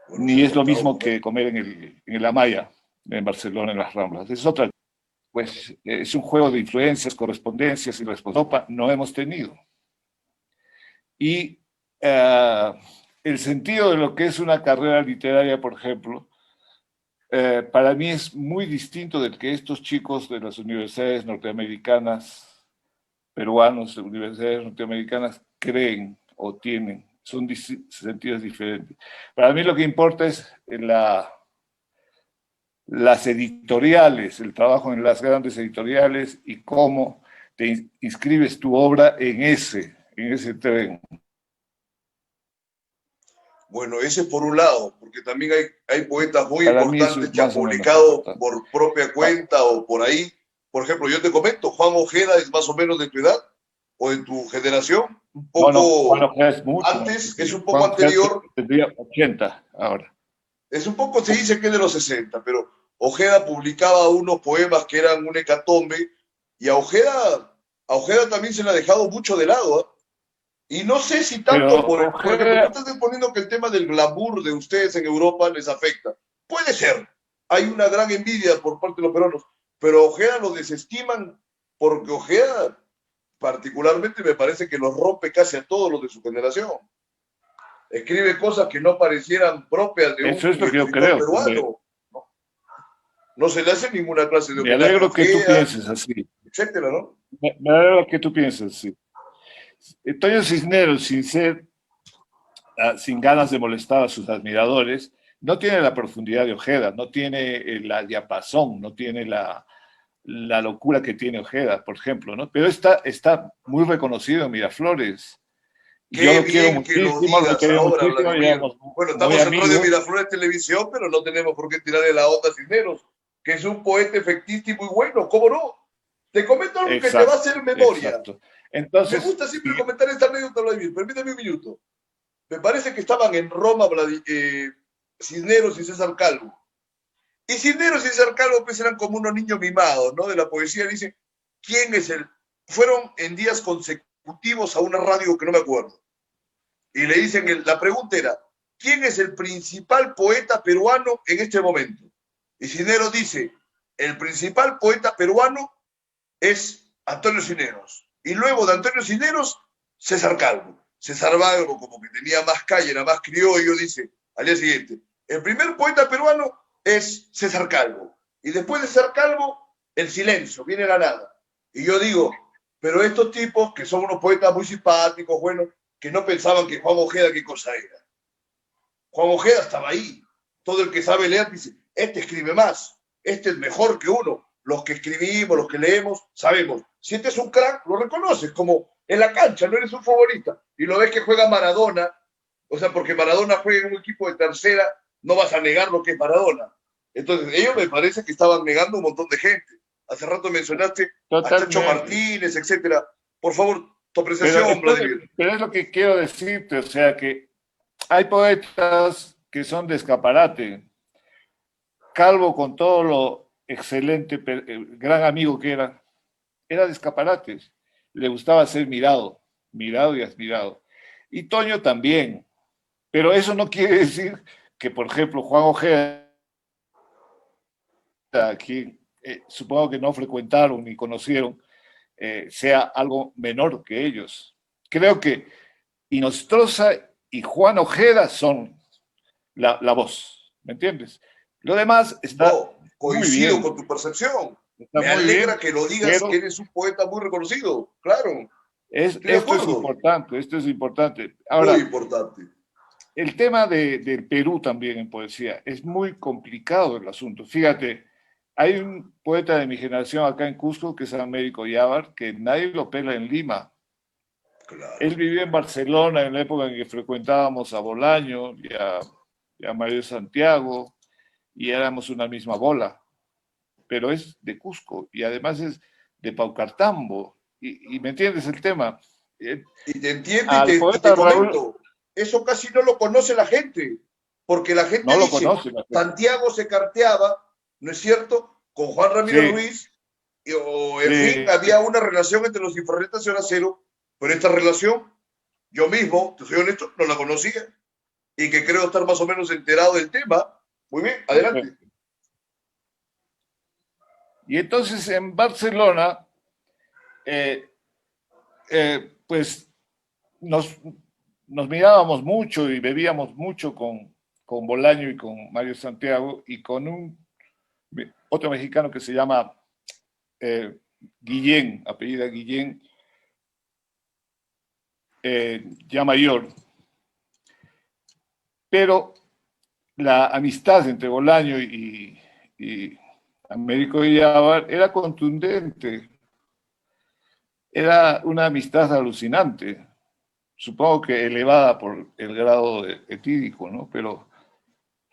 Bueno, se Ni ha es lo cortado un mismo que momento. comer en la Maya, en Barcelona, en las Ramblas. Es otra. Pues es un juego de influencias, correspondencias y respuestas. No hemos tenido. Y el sentido de lo que es una carrera literaria, por ejemplo, para mí es muy distinto del que estos chicos de las universidades norteamericanas, peruanos de universidades norteamericanas, creen o tienen. Son sentidos diferentes. Para mí lo que importa es las editoriales, el trabajo en las grandes editoriales y cómo te inscribes tu obra en ese tren. Bueno, ese por un lado, porque también hay poetas muy Para mí eso importantes es que han más o menos publicado importante. por propia cuenta o por ahí. Por ejemplo, yo te comento, Juan Ojeda es más o menos de tu edad o de tu generación, un No, Juan poco Ojeda es mucho más antes, es pequeño. un poco Juan Ojeda anterior, tendría 80 ahora. es un poco, se dice que es de los 60, pero Ojeda publicaba unos poemas que eran un hecatombe y a Ojeda también se le ha dejado mucho de lado, ¿eh? Y no sé si Pero tanto por ejemplo, tú Ojeda, estás exponiendo que el tema del glamour de ustedes en Europa les afecta. Puede ser. Hay una gran envidia por parte de los peruanos, pero Ojeda lo desestiman porque Ojeda particularmente me parece que los rompe casi a todos los de su generación. Escribe cosas que no parecieran propias de eso un es lo que yo escritor creo. peruano. No, no se le hace ninguna clase de Me homenaje a alegro que tú Ojeda, pienses así. etcétera, ¿no? Me alegro que tú pienses así. Toño Cisneros, sin ganas de molestar a sus admiradores, no tiene la profundidad de Ojeda, no tiene la diapasón, no tiene la locura que tiene Ojeda, por ejemplo, ¿no? Pero está muy reconocido en Miraflores. Yo Qué lo quiero bien que lo muchísimo, lo he digas querido ahora, muchísimo, Vladimir. llevamos Bueno, muy estamos en Radio amigos. Miraflores Televisión, pero no tenemos por qué tirarle la onda a Cisneros, que es un poeta efectista y muy bueno, ¿cómo no? Te comento algo que te va a Exacto, hacer memoria. exacto. Me Entonces, gusta siempre comentar esta anécdota, Vladimir. Permítame un minuto. Me parece que estaban en Roma Cisneros y César Calvo. Y Cisneros y César Calvo pues eran como unos niños mimados, ¿no? De la poesía. Dicen, ¿quién es el...? Fueron en días consecutivos a una radio que no me acuerdo. Y le dicen, la pregunta era, ¿quién es el principal poeta peruano en este momento? Y Cisneros dice, el principal poeta peruano es Antonio Cisneros. Y luego de Antonio Cisneros, César Calvo. César Calvo, como que tenía más calle, era más criollo, dice al día siguiente, el primer poeta peruano es César Calvo. Y después de César Calvo, el silencio, viene la nada. Y yo digo, pero estos tipos, que son unos poetas muy simpáticos, buenos, que no pensaban que Juan Ojeda qué cosa era. Juan Ojeda estaba ahí. Todo el que sabe leer dice, este escribe más, este es mejor que uno. Los que escribimos, los que leemos, sabemos. Si este es un crack, lo reconoces, como en la cancha, no eres un futbolista. Y lo ves que juega Maradona, o sea, porque Maradona juega en un equipo de tercera, no vas a negar lo que es Maradona. Entonces, ellos me parece que estaban negando un montón de gente. Hace rato mencionaste a Chacho totalmente. Martínez, etcétera. Por favor, tu Pero, apreciación, Vladimir. pero es lo que quiero decirte, o sea, que hay poetas que son de escaparate. Calvo, con todo lo excelente, gran amigo que era de escaparates. Le gustaba ser mirado, mirado y admirado. Y Toño también. Pero eso no quiere decir que, por ejemplo, Juan Ojeda a quien supongo que no frecuentaron ni conocieron, sea algo menor que ellos. Creo que Inostroza y Juan Ojeda son la voz, ¿me entiendes? Lo demás está No, muy coincido bien, con tu percepción. está Me muy alegra bien, que lo digas, que pero eres un poeta muy reconocido. Claro, estoy de esto es acuerdo. importante, esto es importante. Muy Ahora, importante. el tema del Perú también en poesía es muy complicado el asunto. Fíjate, hay un poeta de mi generación acá en Cusco que es Américo Yávar, que nadie lo pela en Lima. Claro. Él vivió en Barcelona en la época en que frecuentábamos a Bolaño y a Mario Santiago y éramos una misma bola, pero es de Cusco y además es de Paucartambo. Y me entiendes el tema. Eh, Y te entiendo Al y te poeta Raúl comento, eso casi no lo conoce la gente, porque la gente no lo dice, conoce la gente. Santiago se carteaba, ¿no es cierto?, con Juan Ramírez Sí, Ruiz, o en fin, sí, había una relación entre los infrarretas y Hora Cero, pero esta relación, yo mismo, te soy honesto, no la conocía, y que creo estar más o menos enterado del tema. Muy bien, adelante. perfecto. Y entonces en Barcelona, eh, pues nos, nos mirábamos mucho y bebíamos mucho con Bolaño y con Mario Santiago y con otro mexicano que se llama Guillén, apellida Guillén, ya mayor. Pero la amistad entre Bolaño y Américo Villávar era contundente, era una amistad alucinante, supongo que elevada por el grado etílico, ¿no? Pero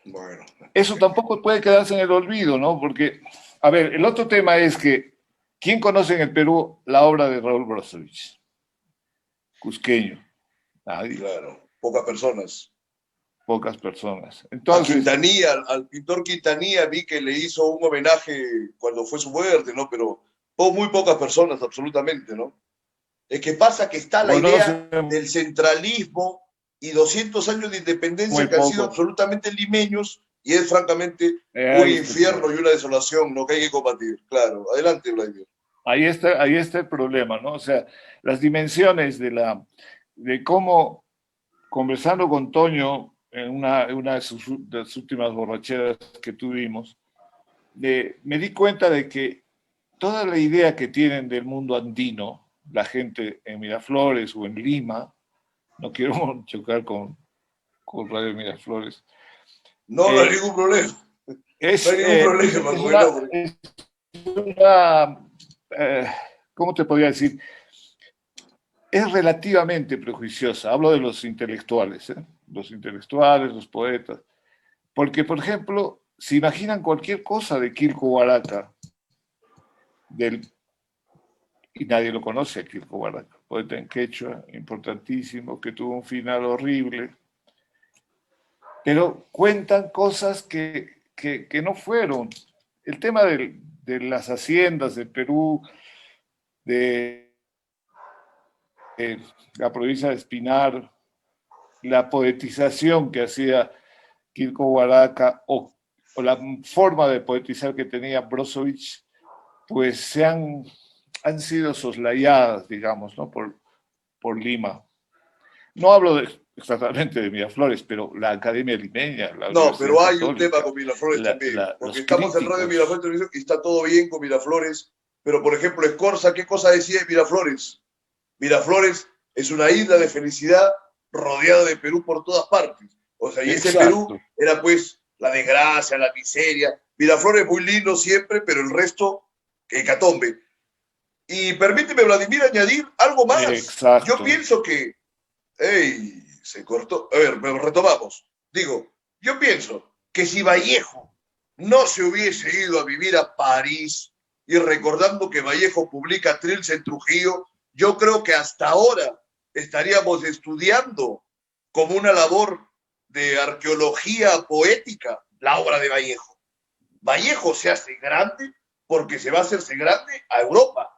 Bueno, eso tampoco puede quedarse en el olvido, ¿no? Porque, a ver, el otro tema es que, ¿quién conoce en el Perú la obra de Raúl Brosovich? Cusqueño, nadie, claro, pocas personas. pocas personas. A Entonces, Quintanilla, al pintor Quintanilla, vi que le hizo un homenaje cuando fue su muerte, ¿no? Pero muy pocas personas, absolutamente, ¿no? Es que pasa que está la idea conocen del centralismo y 200 años de muy independencia que han sido poco. absolutamente limeños y es francamente un Ahí está el infierno y problema. una desolación, ¿no? Que hay que combatir. Claro, adelante, Vladimir. Ahí está el problema, ¿no? O sea, las dimensiones de cómo, conversando con Toño en una de sus últimas borracheras que tuvimos, me di cuenta de que toda la idea que tienen del mundo andino, la gente en Miraflores o en Lima, no quiero chocar con Radio Miraflores, No, no hay eh, ningún problema. No hay ningún problema es con el nombre. una ¿cómo te podría decir? Es relativamente prejuiciosa. Hablo de los intelectuales, ¿eh? Los intelectuales, los poetas. Porque, por ejemplo, se imaginan cualquier cosa de Quilco Huaraca, del, y nadie lo conoce a Quilco Huaraca, poeta en quechua, importantísimo, que tuvo un final horrible, pero cuentan cosas que no fueron. El tema de las haciendas de Perú, de la provincia de Espinar, la poetización que hacía Kirko Huaraca o la forma de poetizar que tenía Brozovic, pues han sido soslayadas, digamos, ¿no? Por Lima. No hablo exactamente de Miraflores, pero la Academia Limeña, la No, Universidad pero hay un tema Católica, con Miraflores también, porque los estamos en Radio críticos. Miraflores Televisión y está todo bien con Miraflores, pero por ejemplo, Escorza, ¿qué cosa decía de Miraflores? Miraflores es una isla de felicidad rodeada de Perú por todas partes. O sea, y ese Perú Exacto. era pues la desgracia, la miseria. Miraflores muy lindo siempre, pero el resto, que hecatombe. Y permíteme, Vladimir, añadir algo más. Yo Exacto. pienso que, hey, se cortó. A ver, retomamos. Digo, yo pienso que si Vallejo no se hubiese ido a vivir a París y recordando que Vallejo publica Trilce en Trujillo, yo creo que hasta ahora estaríamos estudiando como una labor de arqueología poética la obra de Vallejo. Vallejo se hace grande porque se va a hacerse grande a Europa.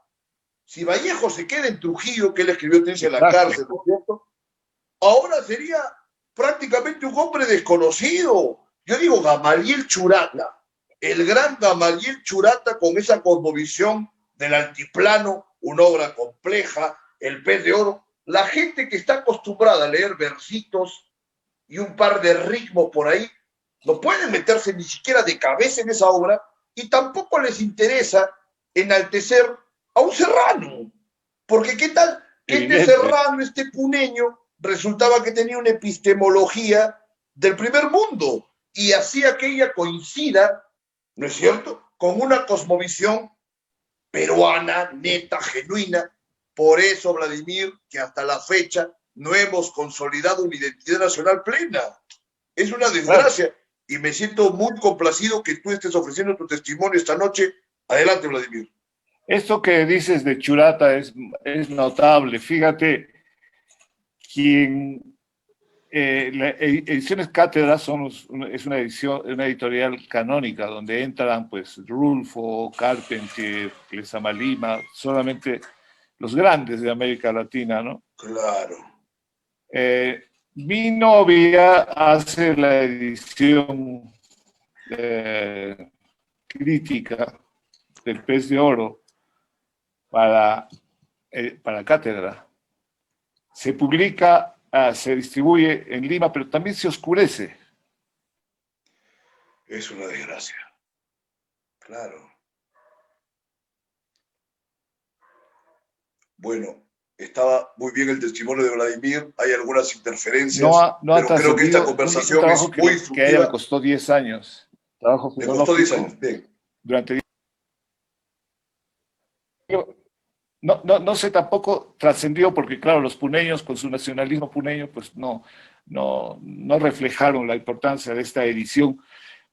Si Vallejo se queda en Trujillo, que él escribió Trilce en la Exacto. cárcel, ¿no es cierto? Ahora sería prácticamente un hombre desconocido. Yo digo Gamaliel Churanga. el gran Gamaliel Churata con esa cosmovisión del altiplano, una obra compleja, El pez de oro. La gente que está acostumbrada a leer versitos y un par de ritmos por ahí, no pueden meterse ni siquiera de cabeza en esa obra y tampoco les interesa enaltecer a un serrano. Porque ¿qué tal que este Evidente. serrano, este puneño, resultaba que tenía una epistemología del primer mundo y hacía que ella coincida, ¿no es cierto?, con una cosmovisión peruana, neta, genuina. Por eso, Vladimir, que hasta la fecha no hemos consolidado una identidad nacional plena. Es una Claro. desgracia y me siento muy complacido que tú estés ofreciendo tu testimonio esta noche. Adelante, Vladimir. Esto que dices de Churata es notable. Fíjate, quien Ediciones Cátedra es una editorial canónica donde entran pues Rulfo, Carpentier, Lezama Lima, solamente los grandes de América Latina, ¿no? Claro. Mi novia hace la edición crítica del Pez de Oro para Cátedra. Se publica, se distribuye en Lima, pero también se oscurece. Es una desgracia. Claro. Bueno, estaba muy bien el testimonio de Vladimir, hay algunas interferencias, No ha pero creo que esta trascendido un conversación trabajo es muy que a ella le instructiva. costó 10 años. Trabajo Le costó 10 filológico años. Bien. durante 10 años. No sé tampoco trascendió porque, claro, los puneños con su nacionalismo puneño, pues no reflejaron la importancia de esta edición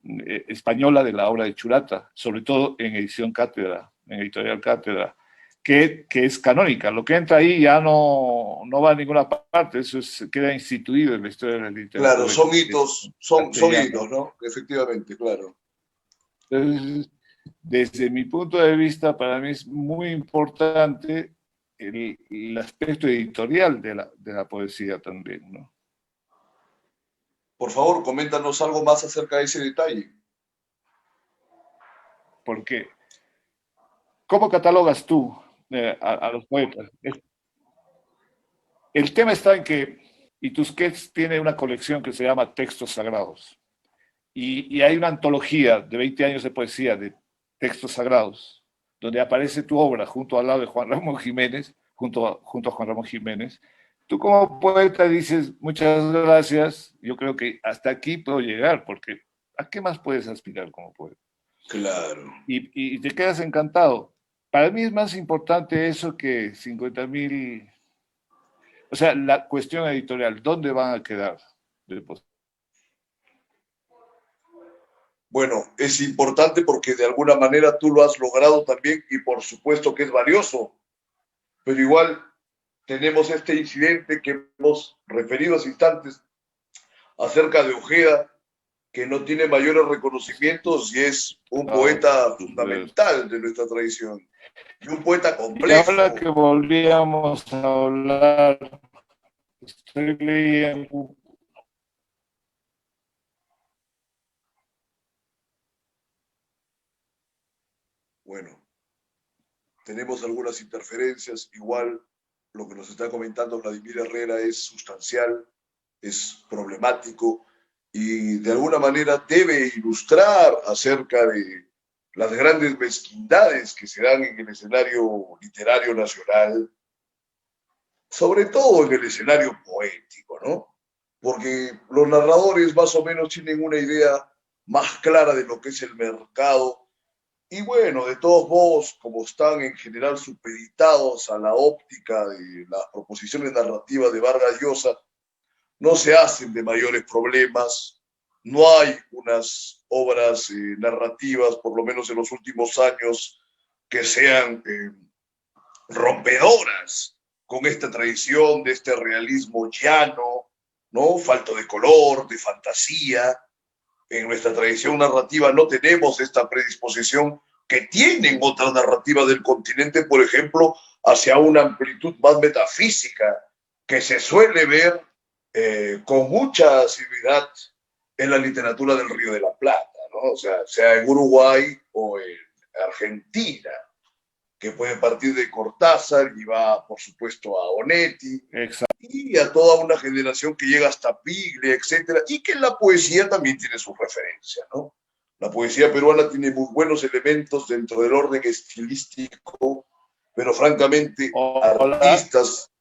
española de la obra de Churata, sobre todo en edición Cátedra, en editorial Cátedra, que es canónica. Lo que entra ahí ya no va a ninguna parte, queda instituido en la historia de la Claro, literatura son hitos, son castellana. hitos, ¿no? Efectivamente, claro. Entonces, desde mi punto de vista, para mí es muy importante el aspecto editorial de la poesía también, ¿no? Por favor, coméntanos algo más acerca de ese detalle. Porque, ¿cómo catalogas tú a los poetas? El tema está en que Itusquets tiene una colección que se llama Textos Sagrados. Y hay una antología de 20 años de poesía de textos sagrados, donde aparece tu obra junto al lado de Juan Ramón Jiménez, junto a Juan Ramón Jiménez. Tú como poeta dices, muchas gracias, yo creo que hasta aquí puedo llegar, porque ¿a qué más puedes aspirar como poeta? Claro. Y te quedas encantado. Para mí es más importante eso que 50.000, o sea, la cuestión editorial, ¿dónde van a quedar? Bueno, es importante porque de alguna manera tú lo has logrado también y por supuesto que es valioso, pero igual tenemos este incidente que hemos referido hace instantes acerca de Ojeda, que no tiene mayores reconocimientos y es un No, poeta pues, fundamental de nuestra tradición y un poeta y ahora complejo. que volvíamos a hablar, estoy leyendo. Bueno, tenemos algunas interferencias, igual lo que nos está comentando Vladimir Herrera es sustancial, es problemático y de alguna manera debe ilustrar acerca de las grandes mezquindades que se dan en el escenario literario nacional, sobre todo en el escenario poético, ¿no? Porque los narradores más o menos tienen una idea más clara de lo que es el mercado y bueno, de todos modos, como están en general supeditados a la óptica de las proposiciones narrativas de Vargas Llosa, no se hacen de mayores problemas, no hay unas obras narrativas, por lo menos en los últimos años, que sean rompedoras con esta tradición de este realismo llano, ¿no? Falto de color, de fantasía. En nuestra tradición narrativa no tenemos esta predisposición que tienen otras narrativas del continente, por ejemplo, hacia una amplitud más metafísica que se suele ver con mucha asiduidad en la literatura del Río de la Plata, ¿no? O sea en Uruguay o en Argentina, que puede partir de Cortázar y va, por supuesto, a Onetti, Exacto. y a toda una generación que llega hasta Piglia, etcétera, y que en la poesía también tiene su referencia, ¿no? La poesía peruana tiene muy buenos elementos dentro del orden estilístico, pero francamente, Hola. artistas.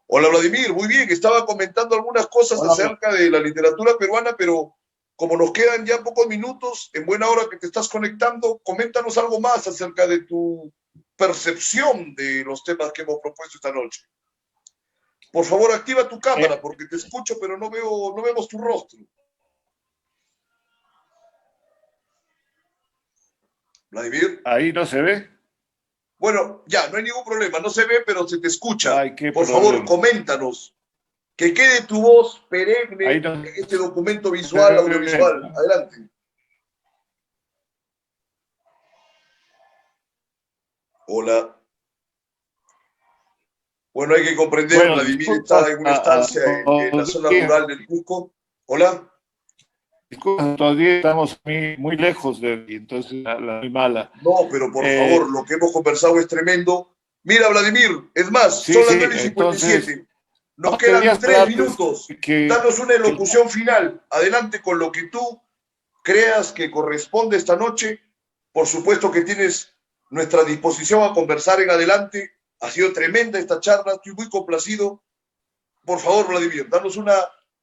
Hola Vladimir, muy bien, estaba comentando algunas cosas Hola. acerca de la literatura peruana, pero como nos quedan ya pocos minutos, en buena hora que te estás conectando, coméntanos algo más acerca de tu percepción de los temas que hemos propuesto esta noche. Por favor, activa tu cámara porque te escucho, pero no vemos tu rostro. Vladimir. Ahí no se ve. Bueno, ya, no hay ningún problema. No se ve, pero se te escucha. Ay, qué Por favor, problema. coméntanos. Que quede tu voz Ahí perenne no en este documento se visual, ve. audiovisual. Adelante. Hola. Bueno, hay que comprender, Bueno, Vladimir está disculpas en una estancia en la zona audiencia. rural del Cusco. Hola. Disculpas, todavía estamos muy lejos de aquí, entonces la muy mala. No, pero por Eh, favor, lo que hemos conversado es tremendo. Mira, Vladimir, es más, sí, son las sí, 9:57. entonces, Nos no quedan querías tres hablar minutos. que, Danos una que elocución final. Adelante con lo que tú creas que corresponde esta noche. Por supuesto que tienes nuestra disposición a conversar en adelante. Ha sido tremenda esta charla. Estoy muy complacido. Por favor, Vladimir, danos una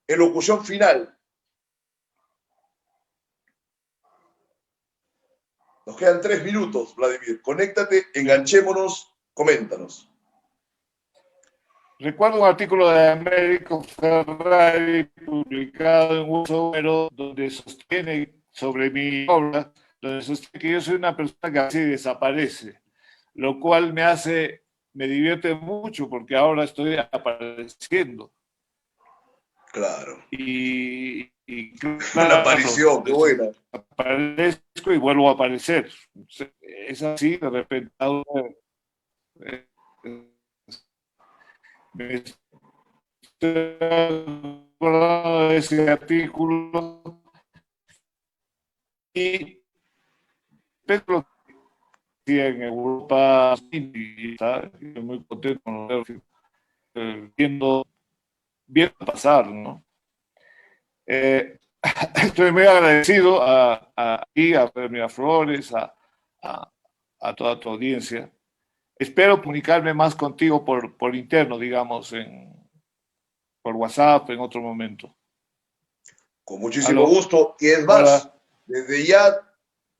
elocución final. Nos quedan 3 minutos, Vladimir. Conéctate, enganchémonos, coméntanos. recuerdo un artículo de Américo Ferrari publicado en un número donde sostiene sobre mi obra, donde sostiene que yo soy una persona que así desaparece, lo cual me divierte mucho porque ahora estoy apareciendo. Claro. Y Una claro, aparición, qué buena. aparezco y vuelvo a aparecer. Es así, de repente eh, me estoy acordando de ese artículo y Pedro decía en Europa y está muy contento con viendo pasar, ¿no? Estoy muy agradecido a ti, a Premia Flores, a, a toda tu audiencia. Espero comunicarme más contigo por interno, digamos, por WhatsApp en otro momento. Con muchísimo Aló, gusto. Y es más, hola. desde ya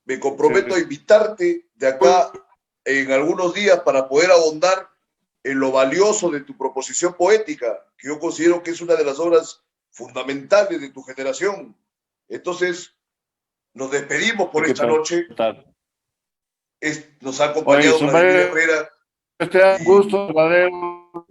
me comprometo a invitarte de acá en algunos días para poder ahondar en lo valioso de tu proposición poética, que yo considero que es una de las obras fundamentales de tu generación. Entonces, nos despedimos por ¿Qué esta noche. tal? Nos ha Oye, acompañado Vladimir Sombra, Herrera te da un y gusto verdadero.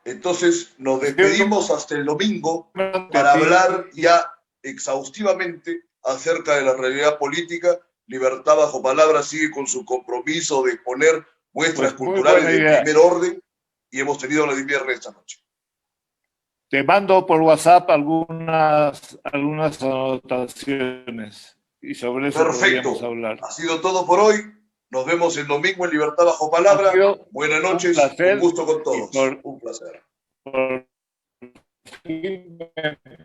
entonces nos despedimos hasta el domingo A para ti, hablar ya exhaustivamente acerca de la realidad política. Libertad bajo palabra sigue con su compromiso de exponer muestras pues muy culturales buena de idea. primer orden y hemos tenido a Vladimir Herrera esta noche. Te mando por WhatsApp algunas anotaciones y sobre eso podríamos Perfecto. hablar. Ha sido todo por hoy. Nos vemos el domingo en Libertad bajo Ha palabra. sido Buenas un noches. Un placer gusto con y todos. Un placer. por fin me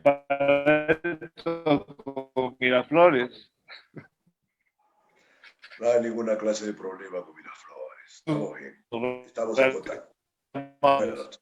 parezco con Miraflores. No hay ninguna clase de problema con Miraflores. Estamos bien. Estamos en contacto. Buenas noches.